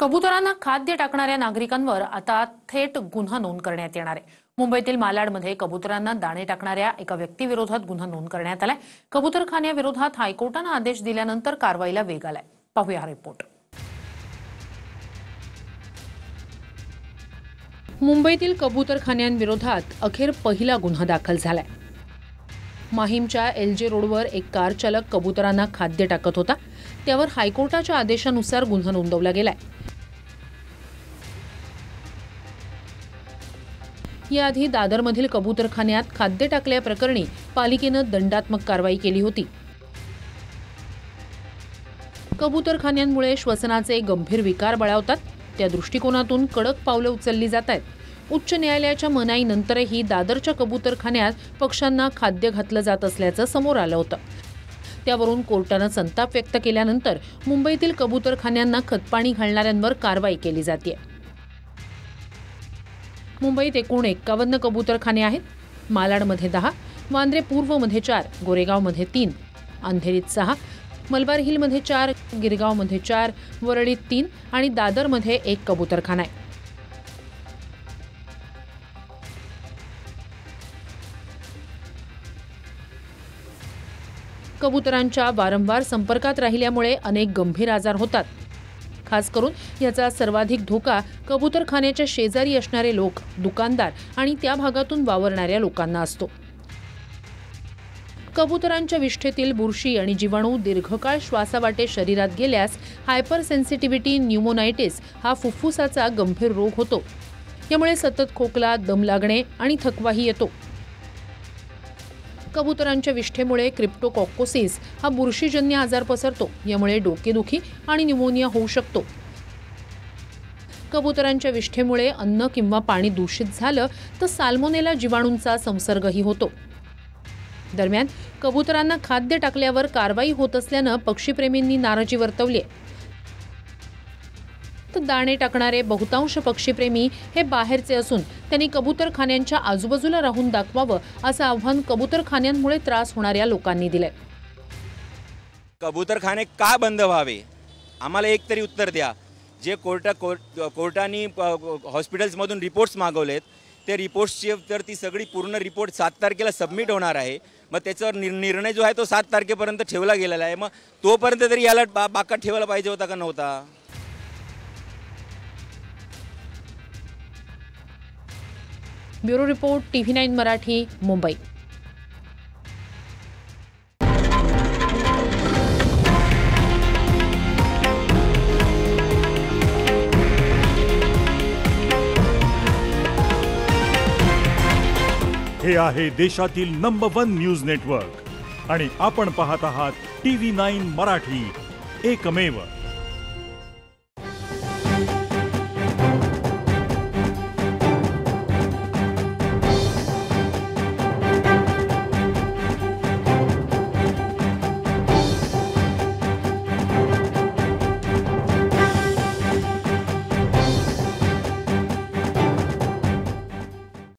कबुतरांना खाद्य टाकणाऱ्या नागरिकांवर आता थेट गुन्हा नोंद करण्यात येणार आहे। मुंबईतील मालाडमध्ये कबुतरांना दाणे टाकणाऱ्या एका व्यक्तीविरोधात गुन्हा नोंद करण्यात आलाय। कबुतरखान्याविरोधात हायकोर्टाने आदेश दिल्यानंतर कारवाईला वेग आलाय। पाहूया हा रिपोर्ट। मुंबईतील कबुतरखान्यांविरोधात अखेर पहिला गुन्हा दाखल झालाय। माहीमच्या LJ रोडवर एक कार चालक कबुतरांना खाद्य टाकत होता। त्यावर हायकोर्टाच्या आदेशानुसार गुन्हा नोंदवला गेलाय। याआधी दादरमधील कबुतरखान्यात खाद्य टाकल्याप्रकरणी पालिकेनं दंडात्मक कारवाई केली होती। कबुतरखान्यांमुळे श्वसनाचे गंभीर विकार बळावतात, त्या दृष्टिकोनातून कडक पावलं उचलली जात आहेत। उच्च न्यायालयाच्या मनाईनंतरही दादरच्या कबुतरखान्यात पक्ष्यांना खाद्य घातलं जात असल्याचं समोर आलं होतं। त्यावरून कोर्टानं संताप व्यक्त केल्यानंतर मुंबईतील कबुतरखान्यांना खतपाणी घालणाऱ्यांवर कारवाई केली जाते। मुंबईत एकूण 51 कबुतरखाने आहेत। मालाडमध्ये 10, वांद्रे पूर्वमध्ये 4, गोरेगावमध्ये 3, अंधेरीत 6, मलबार हिलमध्ये 4, गिरगावमध्ये 4, वरळीत 3 आणि दादरमध्ये 1 कबुतरखाना आहे। कबुतरांच्या वारंवार संपर्कात राहिल्यामुळे अनेक गंभीर आजार होतात। खास करून याचा सर्वाधिक धोका कबुतरखान्याच्या शेजारी असणारे लोक, दुकानदार आणि त्या भागातून वावरणाऱ्या लोकांना असतो। कबुतरांच्या विष्ठेतील बुरशी आणि जीवाणू दीर्घकाळ श्वासावाटे शरीरात गेल्यास हायपर सेन्सिटिव्हिटी न्यूमोनायटिस हा फुफ्फुसाचा गंभीर रोग होतो। यामुळे सतत खोकला, दम लागणे आणि थकवाही येतो। कबुतरांच्या विष्ठेमुळे क्रिप्टोकॉकोसिस हा बुरशीजन्य आजार पसरतो। यामुळे डोकेदुखी आणि न्यूमोनिया होऊ शकतो। कबुतरांच्या विष्ठेमुळे अन्न किंवा पाणी दूषित झालं तर साल्मोनेला जीवाणूंचा संसर्गही होतो। दरम्यान कबुतरांना खाद्य टाकल्यावर कारवाई होत असल्यानं पक्षीप्रेमींनी नाराजी वर्तवली आहे। तर दाणे टाकणारे बहुतांश पक्षीप्रेमी हे बाहेरचे असून त्यांनी कबुतरखान्यांच्या आजूबाजूला राहून दाखवावं असं आव्हान कबुतरखान्यांमुळे त्रास होणाऱ्या लोकांनी दिलंय। कबूतरखाने का बंद व्हावे, आम्हाला एक तरी उत्तर द्या। जे कोर्टाने हॉस्पिटल्समधून रिपोर्ट्स मागवलेत ते रिपोर्ट्सची तर ती सगळी पूर्ण रिपोर्ट 7 तारखेला सबमिट होणार आहे। मग त्याच्यावर निर्णय जो आहे तो 7 तारखेपर्यंत ठेवला गेलेला आहे। मग तोपर्यंत तरी याला बाकात ठेवायला पाहिजे होता का नव्हता? Bureau report, TV9 Marathi, Mumbai. हे आहे देशातील नंबर 1 न्यूज नेटवर्क आणि आपण पाहत आहात TV9 मराठी, एकमेव।